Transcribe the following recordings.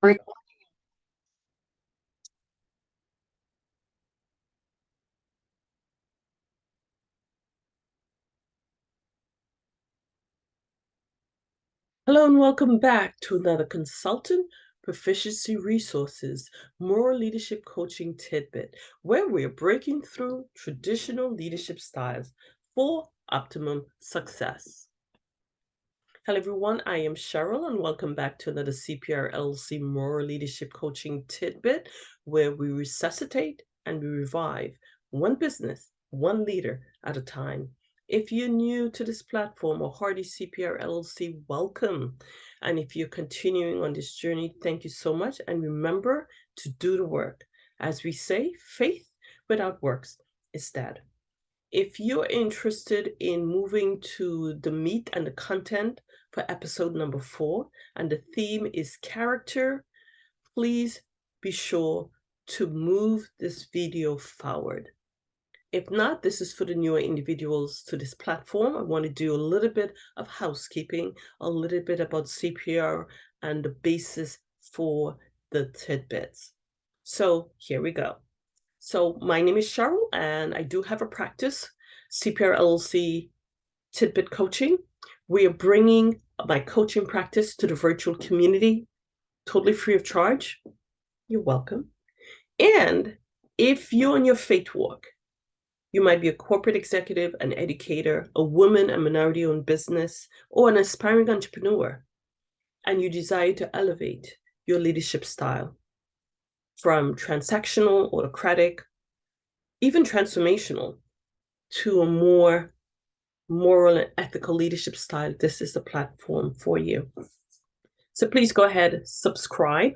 Hello and welcome back to another Consultant Proficiency Resources Moral Leadership Coaching Tidbit, where we're breaking through traditional leadership styles for optimum success. Hello everyone, I am Cheryl and welcome back to another CPR LLC Moral Leadership Coaching Tidbit, where we resuscitate and we revive one business, one leader at a time. If you're new to this platform or Hardy CPR LLC, welcome. And if you're continuing on this journey, thank you so much. And remember to do the work. As we say, faith without works is dead. If you're interested in moving to the meat and the content for episode number 4, and the theme is character, please be sure to move this video forward. If not, this is for the newer individuals to this platform. I want to do a little bit of housekeeping, a little bit about CPR and the basis for the tidbits. So here we go. So my name is Cheryl and I do have a practice, CPR LLC Tidbit Coaching. We are bringing my coaching practice to the virtual community, totally free of charge. You're welcome. And if you're on your faith walk, you might be a corporate executive, an educator, a woman, a minority-owned business, or an aspiring entrepreneur, and you desire to elevate your leadership style from transactional, autocratic, even transformational, to a more moral and ethical leadership style, this is the platform for you. So please go ahead, subscribe,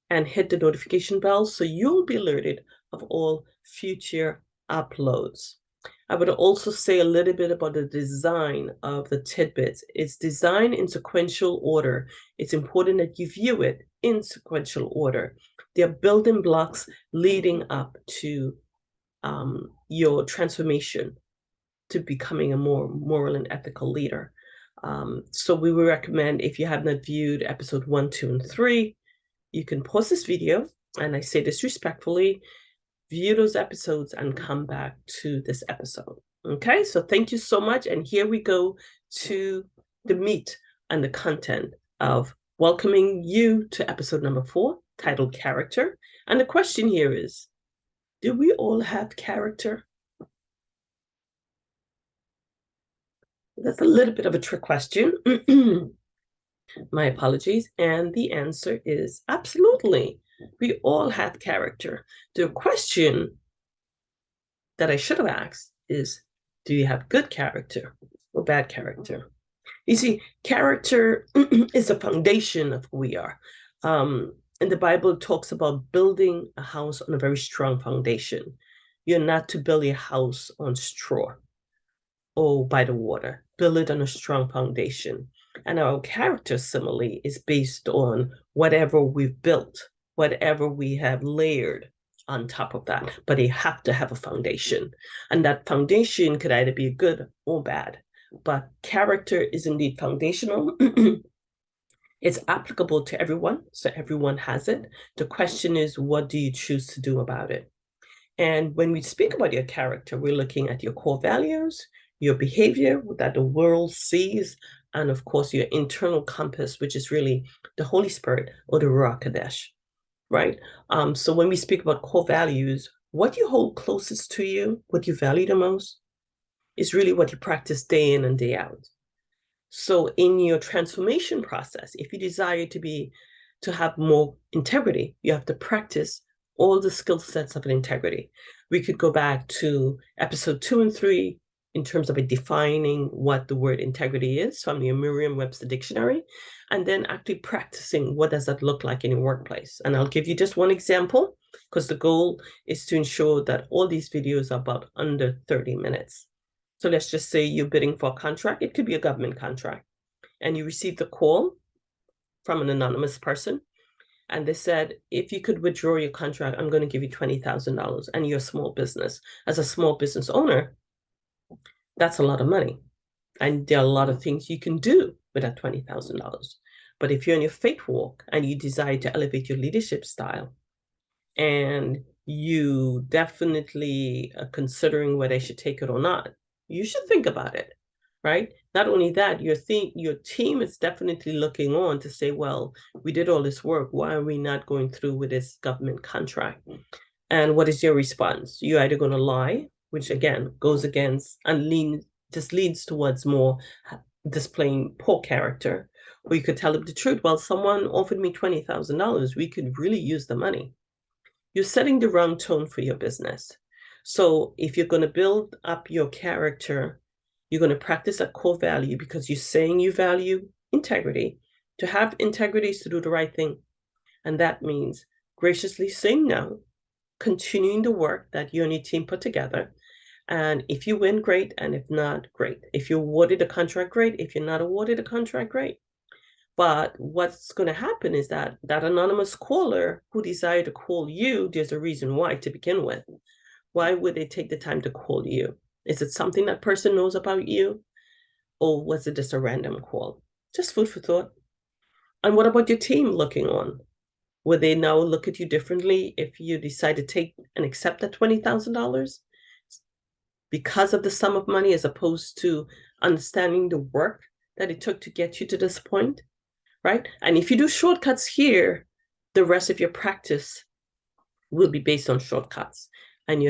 and hit the notification bell so you'll be alerted of all future uploads. I would also say a little bit about the design of the tidbits. It's designed in sequential order. It's important that you view it in sequential order. They are building blocks leading up to your transformation to becoming a more moral and ethical leader. So we would recommend, if you have not viewed episode 1, 2, and 3, you can pause this video, and I say this respectfully, view those episodes and come back to this episode. Okay, so thank you so much. And here we go to the meat and the content of welcoming you to episode number 4, titled Character. And the question here is, do we all have character? That's a little bit of a trick question. My apologies. And the answer is absolutely. We all have character. The question that I should have asked is, do you have good character or bad character? You see, character is the foundation of who we are. And the Bible talks about building a house on a very strong foundation. You're not to build a house on straw or by the water. Build it on a strong foundation. And our character, similarly, is based on whatever we've built, whatever we have layered on top of that. But they have to have a foundation. And that foundation could either be good or bad. But character is indeed foundational. It's applicable to everyone, so everyone has it. The question is, what do you choose to do about it? And when we speak about your character, we're looking at your core values, your behavior that the world sees, and of course, your internal compass, which is really the Holy Spirit or the Ruach Kadesh, right? So when we speak about core values, what you hold closest to you, what you value the most, is really what you practice day in and day out. So in your transformation process, if you desire to have more integrity, you have to practice all the skill sets of an integrity. We could go back to episode 2 and 3 in terms of defining what the word integrity is from the Merriam-Webster dictionary, and then actually practicing what does that look like in your workplace. And I'll give you just one example, because the goal is to ensure that all these videos are about under 30 minutes. So let's just say you're bidding for a contract. It could be a government contract. And you received a call from an anonymous person. And they said, if you could withdraw your contract, I'm going to give you $20,000. And you're a small business. As a small business owner, that's a lot of money. And there are a lot of things you can do with that $20,000. But if you're in your faith walk and you desire to elevate your leadership style, and you definitely are considering whether you should take it or not, you should think about it, right? Not only that, your team is definitely looking on to say, well, we did all this work. Why are we not going through with this government contract? And what is your response? You're either going to lie, which again goes against and leads towards more displaying poor character, or you could tell them the truth. Well, someone offered me $20,000. We could really use the money. You're setting the wrong tone for your business. So if you're going to build up your character, you're going to practice a core value because you're saying you value integrity. To have integrity is to do the right thing. And that means graciously saying no, continuing the work that you and your team put together. And if you win, great. And if not, great. If you're awarded a contract, great. If you're not awarded a contract, great. But what's going to happen is that anonymous caller who decided to call you, there's a reason why to begin with. Why would they take the time to call you? Is it something that person knows about you? Or was it just a random call? Just food for thought. And what about your team looking on? Will they now look at you differently if you decide to take and accept that $20,000 because of the sum of money as opposed to understanding the work that it took to get you to this point? Right? And if you do shortcuts here, the rest of your practice will be based on shortcuts. And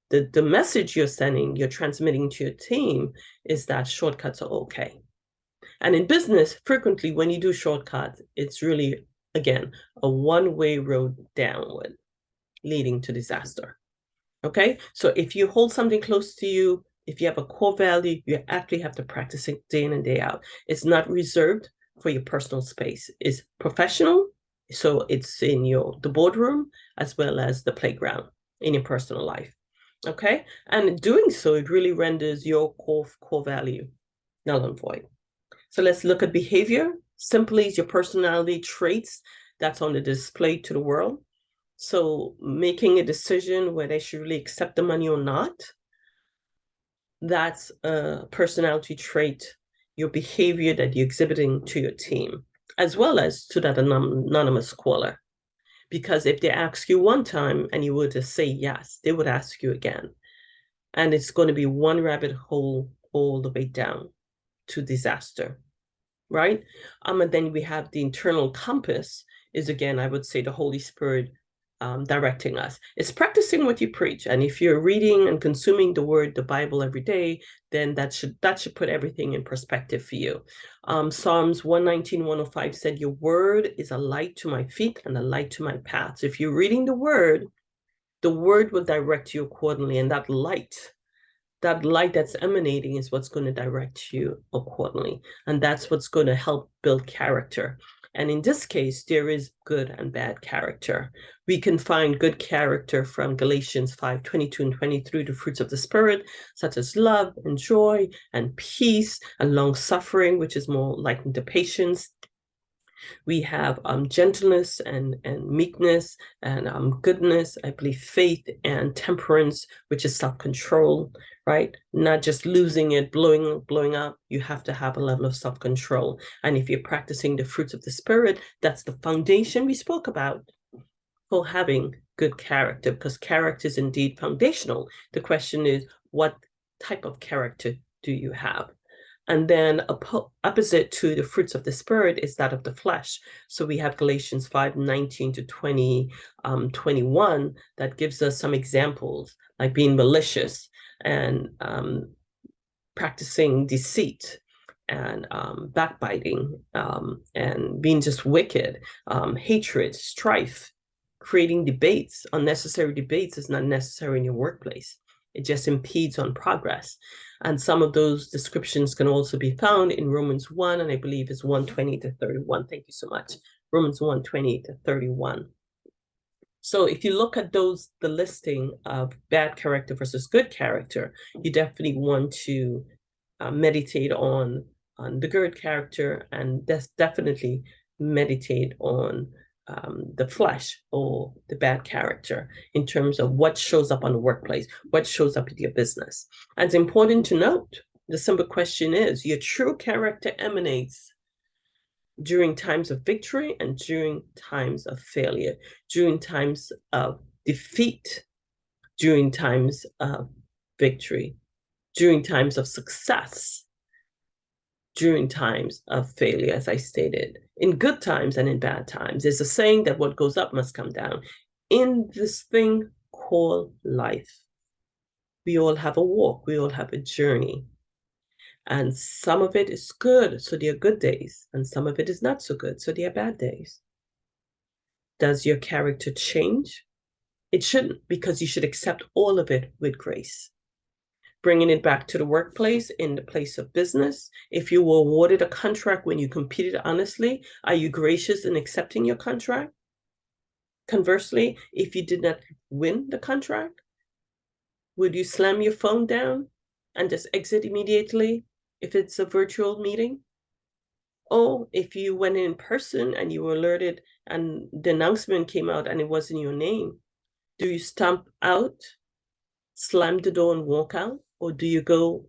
the message you're sending, you're transmitting to your team is that shortcuts are okay. And in business, frequently when you do shortcuts, it's really, again, a one-way road downward, leading to disaster. Okay? So if you hold something close to you, if you have a core value, you actually have to practice it day in and day out. It's not reserved for your personal space. It's professional, so it's in the boardroom as well as the playground in your personal life. Okay, and doing so, it really renders your core value null and void. So let's look at behavior. Simply is your personality traits that's on the display to the world. So making a decision whether they should really accept the money or not, that's a personality trait, your behavior that you're exhibiting to your team, as well as to that anonymous caller. Because if they ask you one time and you were to say yes, they would ask you again. And it's going to be one rabbit hole all the way down to disaster, right? And then we have the internal compass is, again, I would say the Holy Spirit directing us. It's practicing what you preach. And if you're reading and consuming the Bible every day, then that should put everything in perspective for you. Psalms 119, 105 said, your word is a light to my feet and a light to my path. So if you're reading the word will direct you accordingly. And that light that's emanating is what's going to direct you accordingly. And that's what's going to help build character. And in this case, there is good and bad character. We can find good character from Galatians 5, 22 and 23, the fruits of the Spirit, such as love and joy and peace and long-suffering, which is more likened to patience. We have gentleness and meekness and goodness, I believe faith and temperance, which is self-control, right? Not just losing it, blowing up. You have to have a level of self-control. And if you're practicing the fruits of the Spirit, that's the foundation we spoke about for having good character, because character is indeed foundational. The question is, what type of character do you have? And then opposite to the fruits of the Spirit is that of the flesh. So we have Galatians 5, 19 to 21 that gives us some examples, like being malicious and practicing deceit and backbiting and being just wicked, hatred, strife, creating debates. Unnecessary debates is not necessary in your workplace. It just impedes on progress. And some of those descriptions can also be found in Romans 1, and I believe it's 1:20 to 31. Thank you so much. Romans 1:20 to 31. So if you look at the listing of bad character versus good character, you definitely want to meditate on the good character, and definitely meditate on the flesh or the bad character in terms of what shows up on the workplace, what shows up in your business. And it's important to note, the simple question is, your true character emanates during times of victory and during times of failure, during times of defeat, during times of victory, during times of success, during times of failure, as I stated, in good times and in bad times. There's a saying that what goes up must come down. In this thing called life, we all have a walk, we all have a journey. And some of it is good, so they are good days, and some of it is not so good, so they are bad days. Does your character change? It shouldn't, because you should accept all of it with grace. Bringing it back to the workplace, in the place of business, if you were awarded a contract when you competed honestly, are you gracious in accepting your contract? Conversely, if you did not win the contract, would you slam your phone down and just exit immediately if it's a virtual meeting? Or if you went in person and you were alerted and the announcement came out and it wasn't your name, do you stomp out, slam the door and walk out? Or do you go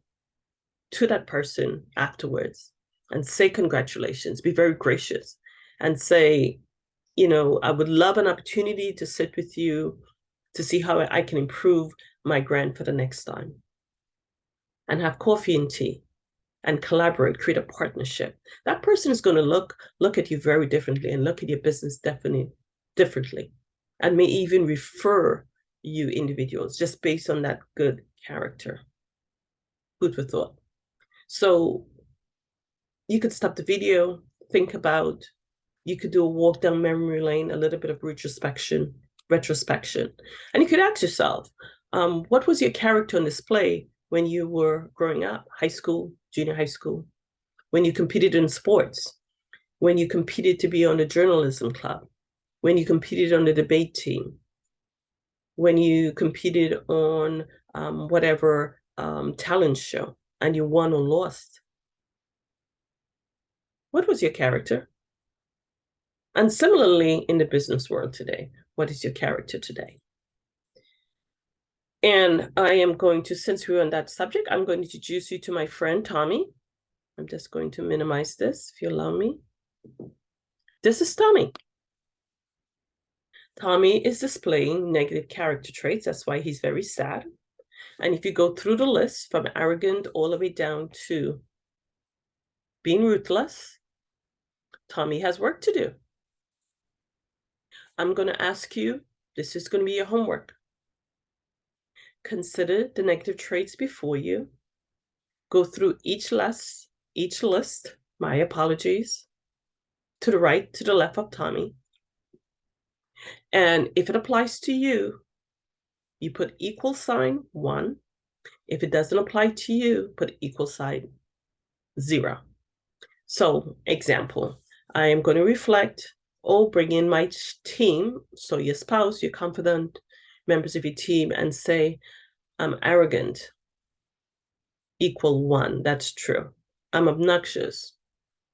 to that person afterwards and say congratulations, be very gracious and say, I would love an opportunity to sit with you to see how I can improve my grant for the next time, and have coffee and tea and collaborate, create a partnership. That person is going to look at you very differently and look at your business definitely differently, and may even refer you individuals just based on that good character. Food for thought. So you could stop the video, think about, you could do a walk down memory lane, a little bit of retrospection, and you could ask yourself, what was your character on display when you were growing up, high school, junior high school, when you competed in sports, when you competed to be on the journalism club, when you competed on the debate team, when you competed on whatever talent show and you won or lost? What was your character? And similarly, in the business world today, what is your character today? And I am going to, since we're on that subject, I'm going to introduce you to my friend, Tommy. I'm just going to minimize this, if you allow me. This is Tommy. Tommy is displaying negative character traits. That's why he's very sad. And if you go through the list from arrogant all the way down to being ruthless, Tommy has work to do. I'm going to ask you, this is going to be your homework. Consider the negative traits before you. Go through each list, my apologies, to the right, to the left of Tommy. And if it applies to you, you put equal sign 1. If it doesn't apply to you, put equal sign 0. So, example, I am going to reflect or bring in my team, so your spouse, your confidant, members of your team, and say, I'm arrogant, equal 1. That's true. I'm obnoxious.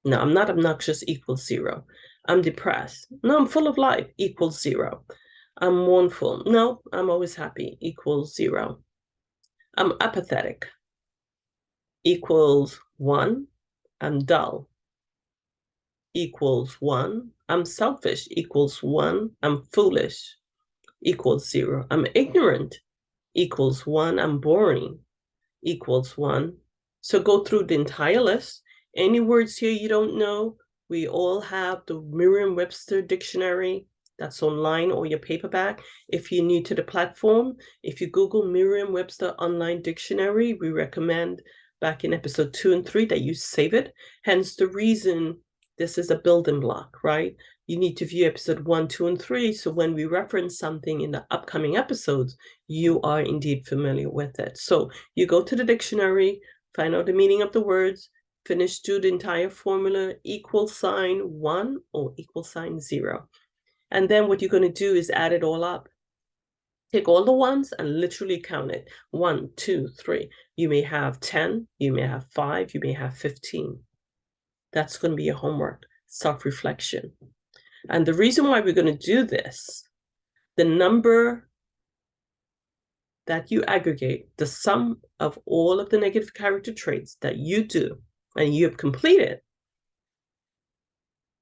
No, I'm not obnoxious, equals 0. I'm depressed. No, I'm full of life, equals 0. I'm mournful. No, I'm always happy, equals 0. I'm apathetic, equals 1. I'm dull, equals 1. I'm selfish, equals 1. I'm foolish, equals 0. I'm ignorant, equals 1. I'm boring, equals 1. So go through the entire list. Any words here you don't know, we all have the Merriam-Webster dictionary that's online or your paperback. If you're new to the platform, if you Google Merriam-Webster online dictionary, we recommend back in episode 2 and 3 that you save it. Hence the reason this is a building block, right? You need to view episode 1, 2, and 3. So when we reference something in the upcoming episodes, you are indeed familiar with it. So you go to the dictionary, find out the meaning of the words, finish do the entire formula, equal sign 1 or equal sign 0. And then what you're going to do is add it all up. Take all the ones and literally count it. 1, 2, 3. You may have 10, you may have 5, you may have 15. That's going to be your homework, self-reflection. And the reason why we're going to do this, the number that you aggregate, the sum of all of the negative character traits that you do and you have completed,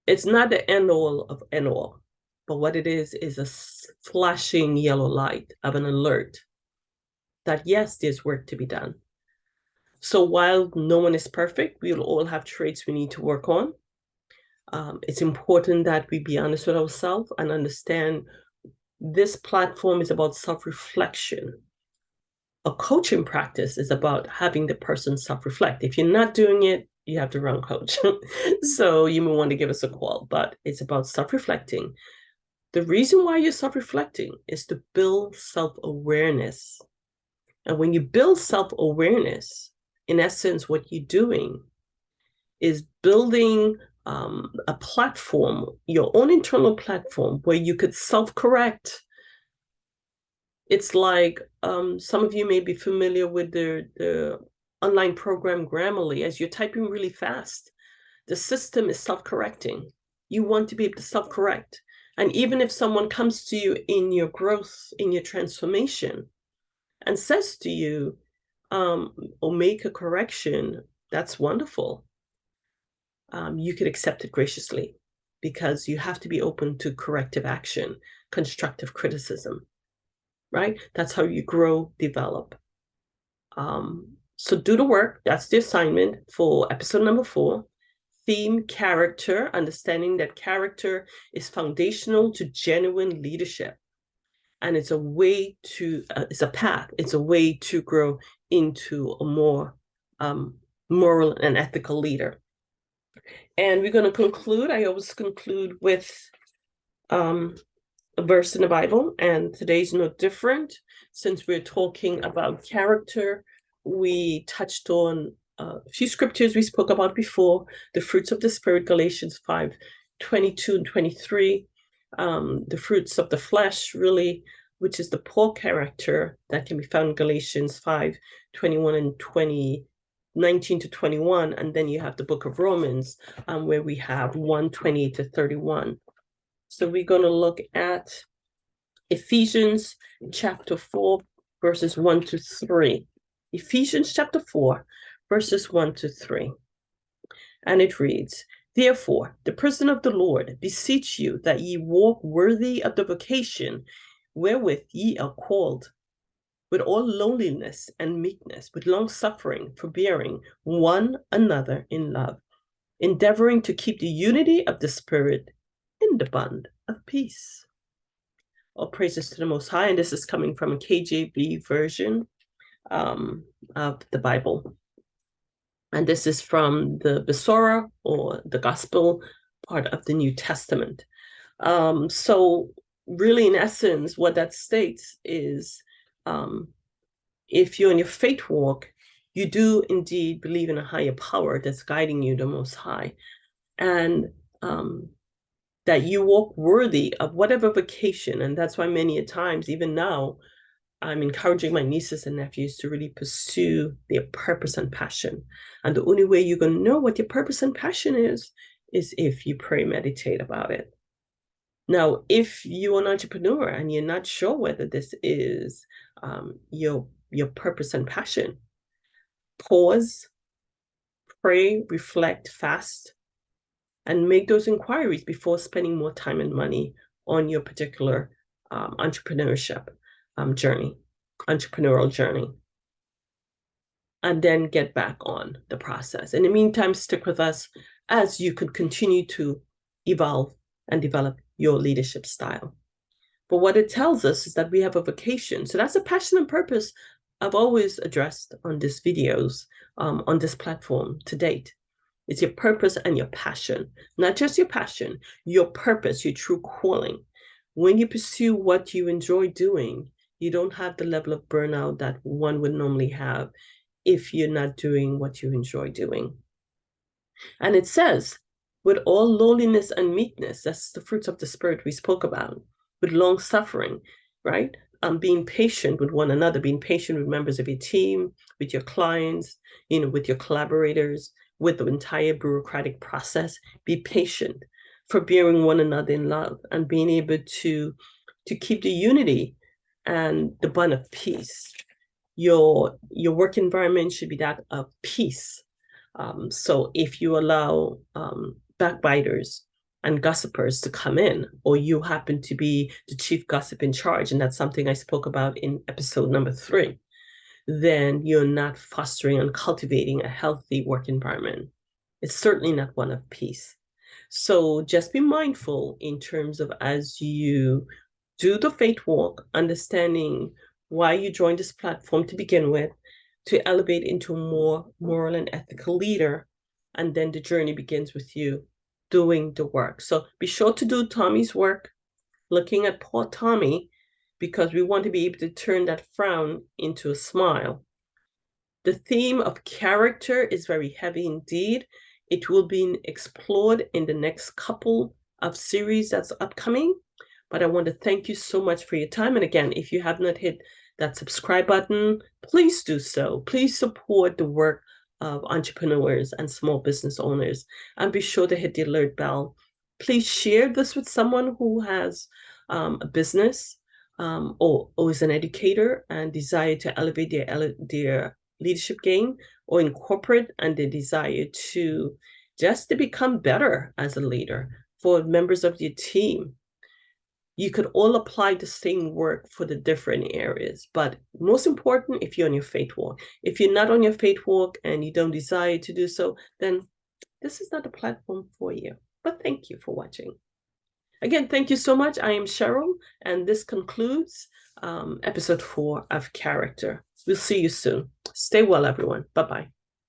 It's not the end all of end all, but what it is a flashing yellow light of an alert that yes, there's work to be done. So while no one is perfect, we'll all have traits we need to work on. It's important that we be honest with ourselves and understand this platform is about self-reflection. A coaching practice is about having the person self-reflect. If you're not doing it, you have the wrong coach. So you may want to give us a call, but it's about self-reflecting. The reason why you're self-reflecting is to build self-awareness. And when you build self-awareness, in essence, what you're doing is building a platform, your own internal platform, where you could self-correct. It's like some of you may be familiar with the online program Grammarly. As you're typing really fast, the system is self-correcting. You want to be able to self-correct. And even if someone comes to you in your growth, in your transformation, and says to you, or make a correction, that's wonderful. You could accept it graciously because you have to be open to corrective action, constructive criticism, right? That's how you grow, develop. So do the work. That's the assignment for episode number 4. Theme character, understanding that character is foundational to genuine leadership. And it's a way to, it's a path, it's a way to grow into a more moral and ethical leader. And we're going to conclude. I always conclude with a verse in the Bible, and today's no different. Since we're talking about character, we touched on a few scriptures we spoke about before, the fruits of the Spirit, Galatians 5:22 and 23, the fruits of the flesh, really, which is the poor character that can be found in Galatians 5:21 and 19 to 21, and then you have the book of Romans, where we have 1:20 to 31. So we're going to look at Ephesians chapter 4, verses 1 to 3. Ephesians chapter 4, verses 1 to 3. And it reads, "Therefore, the prisoner of the Lord, beseech you that ye walk worthy of the vocation wherewith ye are called, with all lowliness and meekness, with long suffering, forbearing one another in love, endeavoring to keep the unity of the Spirit in the bond of peace." All praises to the Most High, and this is coming from a KJV version of the Bible. And this is from the Besorah, or the Gospel part of the New Testament. So really, in essence, what that states is, if you're in your faith walk, you do indeed believe in a higher power that's guiding you, the Most High, and that you walk worthy of whatever vocation. And that's why many a times, even now, I'm encouraging my nieces and nephews to really pursue their purpose and passion. And the only way you're going to know what your purpose and passion is if you pray, meditate about it. Now, if you're an entrepreneur and you're not sure whether this is your purpose and passion, pause, pray, reflect, fast, and make those inquiries before spending more time and money on your particular entrepreneurship entrepreneurial journey. And then get back on the process. In the meantime, stick with us as you could continue to evolve and develop your leadership style. But what it tells us is that we have a vocation. So that's a passion and purpose I've always addressed on these videos, on this platform to date. It's your purpose and your passion, not just your passion, your purpose, your true calling. When you pursue what you enjoy doing, you don't have the level of burnout that one would normally have if you're not doing what you enjoy doing. And it says, with all lowliness and meekness, that's the fruits of the Spirit we spoke about, with long suffering, right? Being patient with one another, being patient with members of your team, with your clients, with your collaborators, with the entire bureaucratic process. Be patient, forbearing one another in love, and being able to keep the unity and the bond of peace. Your work environment should be that of peace. So if you allow backbiters, and gossipers to come in, or you happen to be the chief gossip in charge, and that's something I spoke about in episode number 3, then you're not fostering and cultivating a healthy work environment. It's certainly not one of peace. So just be mindful in terms of, as you do the faith walk, understanding why you joined this platform to begin with, to elevate into a more moral and ethical leader. And then the journey begins with you doing the work. So be sure to do Tommy's work, looking at poor Tommy, because we want to be able to turn that frown into a smile. The theme of character is very heavy indeed. It will be explored in the next couple of series that's upcoming. But I want to thank you so much for your time. And again, if you have not hit that subscribe button, please do so. Please support the work of entrepreneurs and small business owners. And be sure to hit the alert bell. Please share this with someone who has a business or is an educator and desire to elevate their leadership game, or in corporate and the desire to just to become better as a leader for members of your team. You could all apply the same work for the different areas, but most important, if you're on your faith walk. If you're not on your faith walk and you don't desire to do so, then this is not the platform for you. But thank you for watching. Again, thank you so much. I am Cheryl, and this concludes episode 4 of Character. We'll see you soon. Stay well, everyone. Bye-bye.